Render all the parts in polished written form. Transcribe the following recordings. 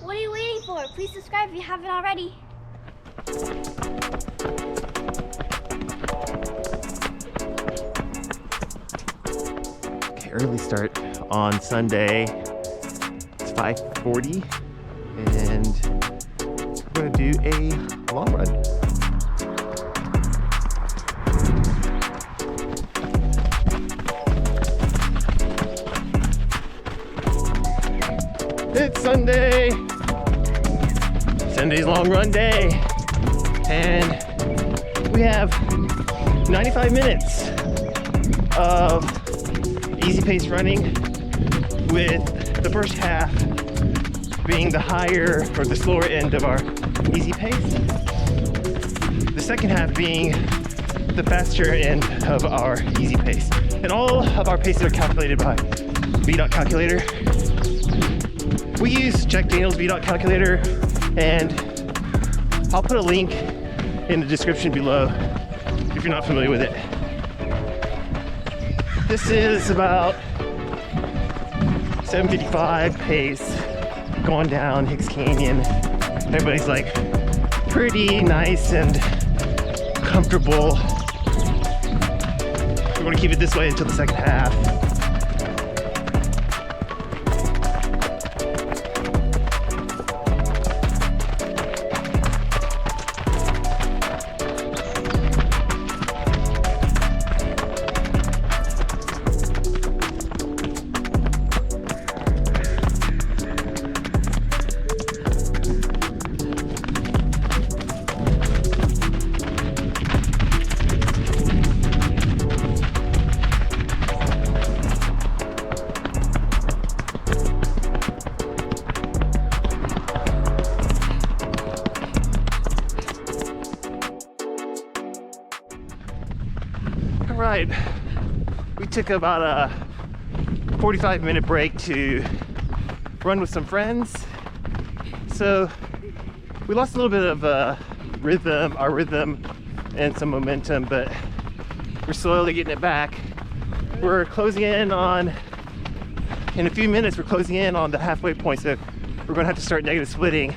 What are you waiting for? Please subscribe if you haven't already. Okay, early start on Sunday. It's 5:40 and we're gonna do a long run. It's Sunday! Sunday's long run day. And we have 95 minutes of easy pace running, with the first half being the higher or the slower end of our easy pace. The second half being the faster end of our easy pace. And all of our paces are calculated by VDOT calculator. We use Jack Daniel's VDOT calculator, and I'll put a link in the description below if you're not familiar with it. This is about 7:55 pace going down Hicks Canyon. Everybody's like pretty nice and comfortable. We're gonna keep it this way until the second half. Right, we took about a 45-minute break to run with some friends, so we lost a little bit of our rhythm and some momentum, but we're slowly getting it back. We're closing in a few minutes we're closing in on the halfway point, so we're gonna have to start negative splitting.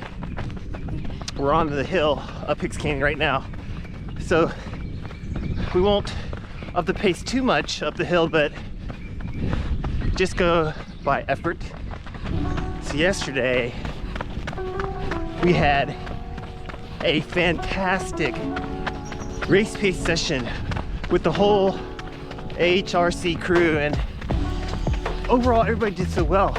We're on the hill up Hicks Canyon right now, so we won't up the pace too much up the hill, but just go by effort. So yesterday we had a fantastic race pace session with the whole AHRC crew, and overall everybody did so well.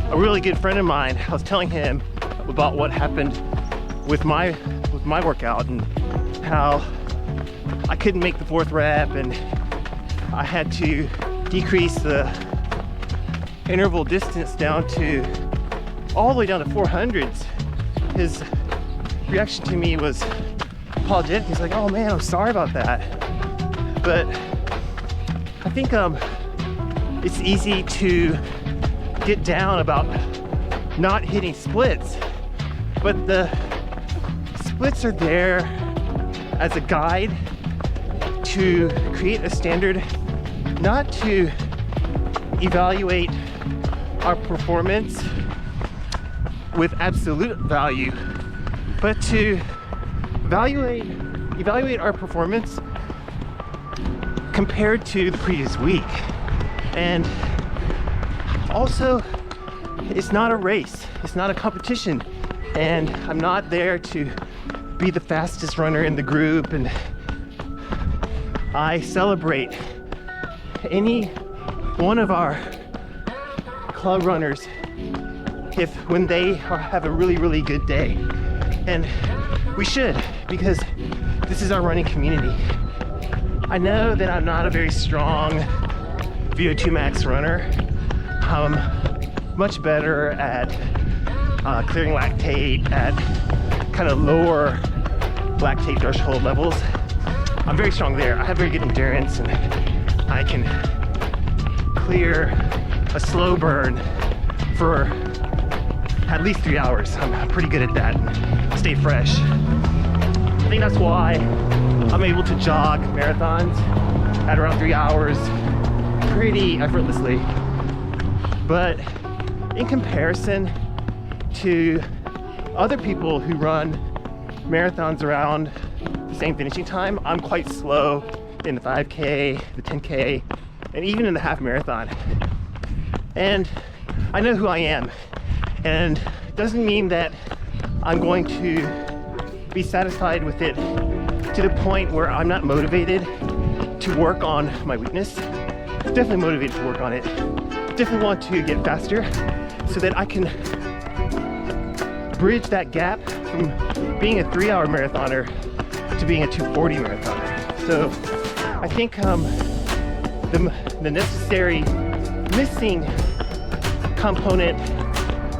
A really good friend of mine, I was telling him about what happened with my workout and how I couldn't make the fourth rep, and I had to decrease the interval distance down to all the way down to 400s. His reaction to me was apologetic. He's like, "Oh man, I'm sorry about that." But I think it's easy to get down about not hitting splits, but the splits are there as a guide to create a standard, not to evaluate our performance with absolute value, but to evaluate our performance compared to the previous week. And also, it's not a race, it's not a competition, and I'm not there to be the fastest runner in the group, and I celebrate any one of our club runners when they have a really good day. And we should, because this is our running community. I know that I'm not a very strong VO2 max runner. I'm much better at clearing lactate at kind of lower lactate threshold levels. I'm very strong there. I have very good endurance, and I can clear a slow burn for at least 3 hours. I'm pretty good at that and stay fresh. I think that's why I'm able to jog marathons at around 3 hours pretty effortlessly. But in comparison to other people who run marathons around the same finishing time, I'm quite slow in the 5K, the 10K, and even in the half marathon. And I know who I am, and it doesn't mean that I'm going to be satisfied with it to the point where I'm not motivated to work on my weakness. Definitely motivated to work on it. Definitely want to get faster so that I can bridge that gap from being a 3-hour marathoner to being a 2:40 marathoner. So I think the necessary missing component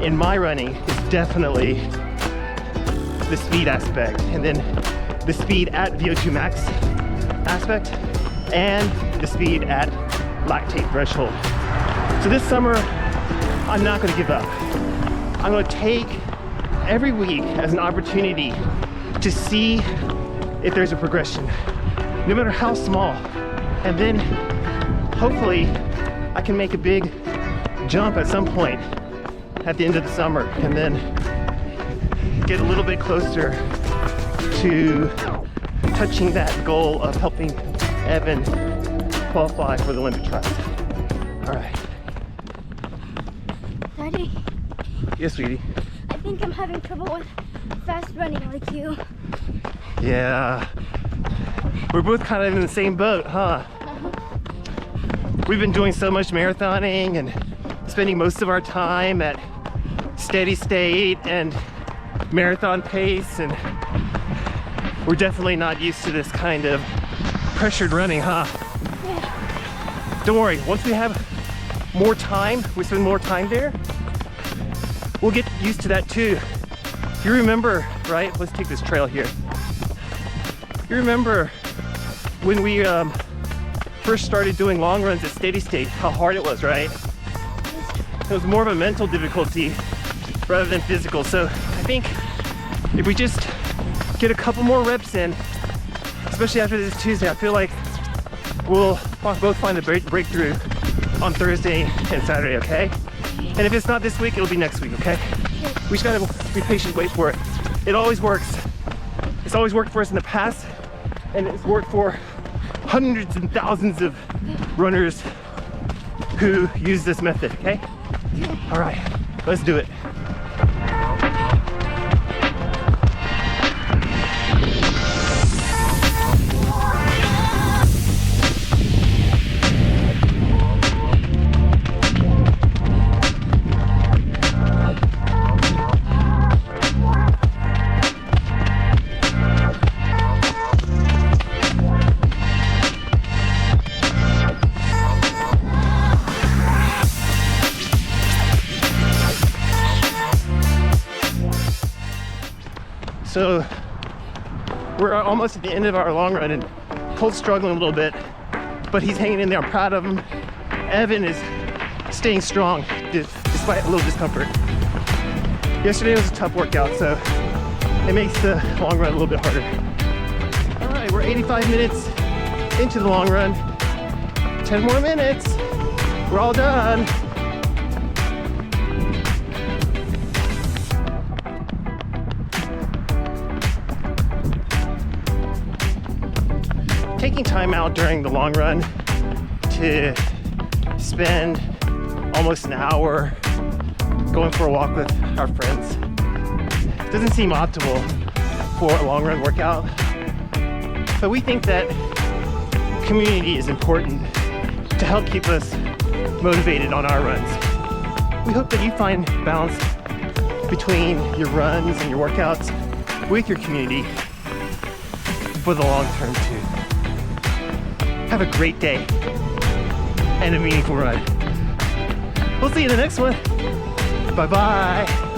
in my running is definitely the speed aspect, and then the speed at VO2 max aspect, and the speed at lactate threshold. So this summer, I'm not going to give up. I'm going to take every week as an opportunity to see if there's a progression, no matter how small. And then hopefully I can make a big jump at some point at the end of the summer, and then get a little bit closer to touching that goal of helping Evan qualify for the Olympic trials. All right. Daddy, Yes, sweetie. I think I'm having trouble with fast running like you. Yeah. We're both kind of in the same boat, huh? We've been doing so much marathoning and spending most of our time at steady state and marathon pace, and we're definitely not used to this kind of pressured running, huh? Yeah. Don't worry, once we have more time, we spend more time there, we'll get used to that too. You remember, right? Let's take this trail here. You remember when we first started doing long runs at steady state, how hard it was, right? It was more of a mental difficulty rather than physical. So I think if we just get a couple more reps in, especially after this Tuesday, I feel like we'll both find a breakthrough on Thursday and Saturday, okay? And if it's not this week, it'll be next week, okay? We just gotta be patient, wait for it. It always works. It's always worked for us in the past, and it's worked for hundreds and thousands of runners who use this method, okay? All right, let's do it. So we're almost at the end of our long run, and Cole's struggling a little bit, but he's hanging in there. I'm proud of him. Evan is staying strong despite a little discomfort. Yesterday was a tough workout, so it makes the long run a little bit harder. All right, we're 85 minutes into the long run. 10 more minutes. We're all done. Taking time out during the long run to spend almost an hour going for a walk with our friends doesn't seem optimal for a long run workout, but we think that community is important to help keep us motivated on our runs. We hope that you find balance between your runs and your workouts with your community for the long term too. Have a great day and a meaningful run. We'll see you in the next one. Bye-bye.